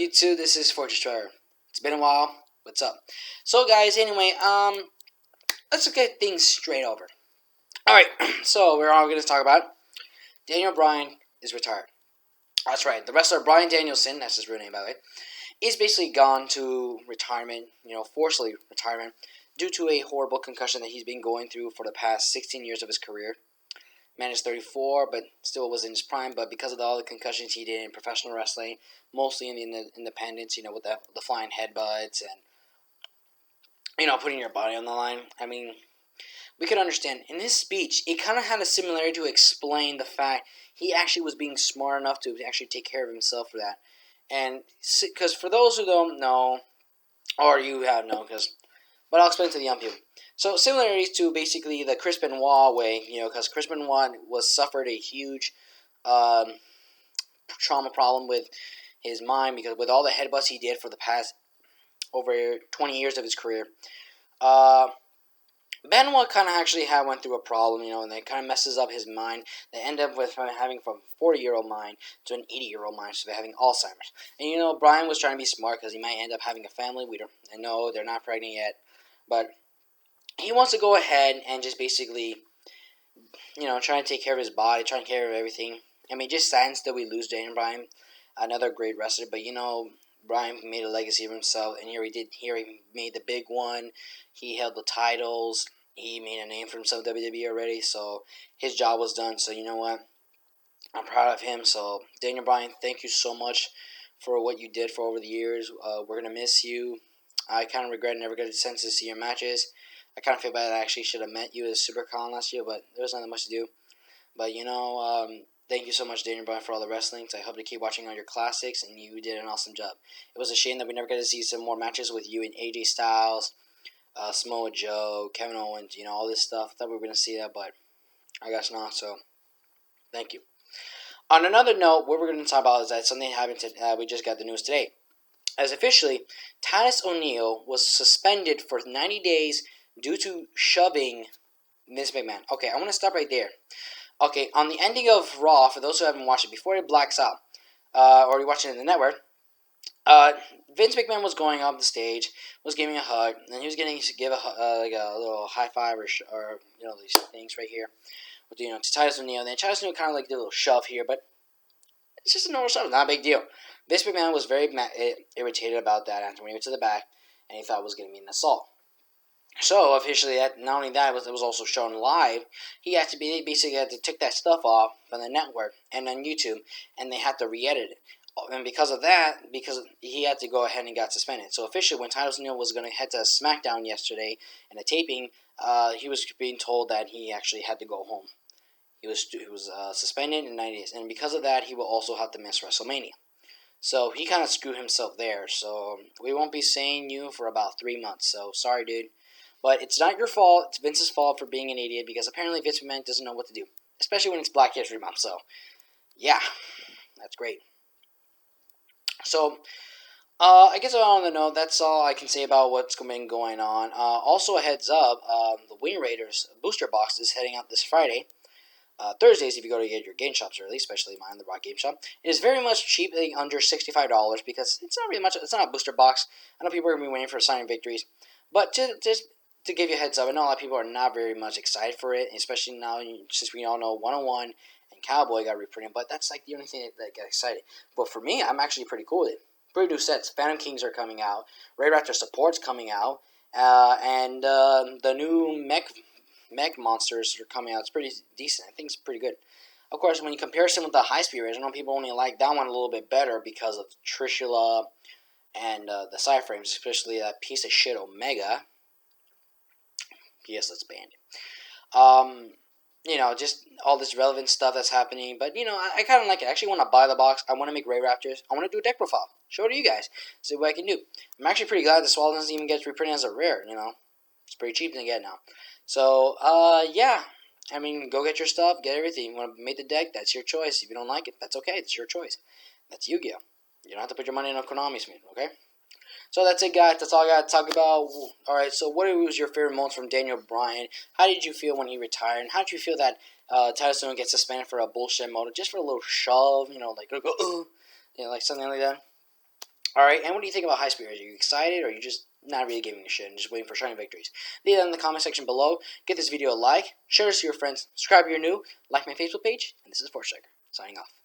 YouTube? This is Fortress Trevor. It's been a while. What's up? So, guys, anyway, let's get things straight over. Alright, so we're all going to talk about Daniel Bryan is retired. That's right. The wrestler Bryan Danielson, that's his real name, by the way, is basically gone to retirement, forcefully retirement, due to a horrible concussion that he's been going through for the past 16 years of his career. Man is 34, but still was in his prime. But because of all the concussions he did in professional wrestling, mostly in the independents, with the flying headbutts and putting your body on the line. I mean, we could understand in his speech, it kind of had a similarity to explain the fact he actually was being smart enough to actually take care of himself for that. And because for those who don't know, or you have known, but I'll explain to the young people. So similarities to basically the Chris Benoit way, because Chris Benoit suffered a huge trauma problem with his mind because with all the headbutts he did for the past over 20 years of his career. Benoit kind of actually went through a problem, and it kind of messes up his mind. They end up with having from a 40-year-old mind to an 80-year-old mind, so they're having Alzheimer's. And Bryan was trying to be smart because he might end up having a family. I know they're not pregnant yet, but he wants to go ahead and just basically, try to take care of his body, try to take care of everything. I mean, it just saddens that we lose Daniel Bryan, another great wrestler. But Bryan made a legacy of himself, and here he made the big one. He held the titles. He made a name for himself in WWE already, so his job was done. So you know what? I'm proud of him. So Daniel Bryan, thank you so much for what you did for over the years. We're gonna miss you. I kind of regret never getting a chance to see your matches. I kind of feel bad I actually should have met you at SuperCon last year, but there was nothing much to do. But thank you so much, Daniel Bryan, for all the wrestlings. I hope to keep watching all your classics, and you did an awesome job. It was a shame that we never got to see some more matches with you and AJ Styles, Samoa Joe, Kevin Owens, all this stuff. I thought we were going to see that, but I guess not, so thank you. On another note, what we're going to talk about is that something happened we just got the news today. As officially, Titus O'Neil was suspended for 90 days due to shoving Vince McMahon. Okay, I want to stop right there. Okay, on the ending of Raw, for those who haven't watched it, before it blacks out, or you're watching it in the network, Vince McMahon was going up the stage, was giving a hug, and he was getting to give a little high five or these things right here, with to Titus O'Neil. And then Titus O'Neil kind of did a little shove here, but it's just a normal shove, not a big deal. Vince McMahon was very irritated about that after when he went to the back, and he thought it was going to be an assault. So officially, not only that, it was also shown live. He had to take that stuff off from the network and on YouTube, and they had to re-edit it. And because of that, because he had to go ahead and got suspended. So officially, when Titus O'Neil was going to head to SmackDown yesterday in a taping, he was being told that he actually had to go home. He was suspended in 90 days, and because of that, he will also have to miss WrestleMania. So he kind of screwed himself there. So we won't be seeing you for about 3 months. So sorry, dude. But it's not your fault. It's Vince's fault for being an idiot because apparently Vince McMahon doesn't know what to do, especially when it's Black History Month. So, yeah, that's great. So, I guess on the note, that's all I can say about what's been going on. Also, a heads up, the Wing Raiders booster box is heading out this Friday. Thursdays, if you go to get your game shops early, especially mine, the Rock Game Shop, it is very much cheap, under $65 because it's not really much. It's not a booster box. I know people are going to be waiting for signing victories, but just to give you a heads up, I know a lot of people are not very much excited for it, especially now since we all know 101 and Cowboy got reprinted. But that's the only thing that got excited. But for me, I'm actually pretty cool with it. Pretty new sets. Phantom Kings are coming out. Ray Raptor Support's coming out, and the new mech monsters are coming out. It's pretty decent. I think it's pretty good. Of course, when you compare some with the High Speed Raiders, I know people only like that one a little bit better because of Trishula and the side frames, especially that piece of shit Omega. Yes, let's banned. Just all this relevant stuff that's happening. But, I kind of like it. I actually want to buy the box. I want to make Ray Raptors. I want to do a deck profile. Show it to you guys. See what I can do. I'm actually pretty glad the Swallow doesn't even get reprinted as a rare, It's pretty cheap to get now. So, yeah. I mean, go get your stuff. Get everything. You want to make the deck? That's your choice. If you don't like it, that's okay. It's your choice. That's Yu-Gi-Oh! You don't have to put your money in a Konami Smith, okay? So that's it, guys. That's all I got to talk about. Alright, so what was your favorite moments from Daniel Bryan? How did you feel when he retired? And how did you feel that Titus O'Neil gets suspended for a bullshit motive? Just for a little shove, like something like that? Alright, and what do you think about High Speeders? Are you excited, or are you just not really giving a shit and just waiting for shiny victories? Leave that in the comment section below. Give this video a like, share this to your friends, subscribe if you're new, like my Facebook page, and this is Fortstriker, signing off.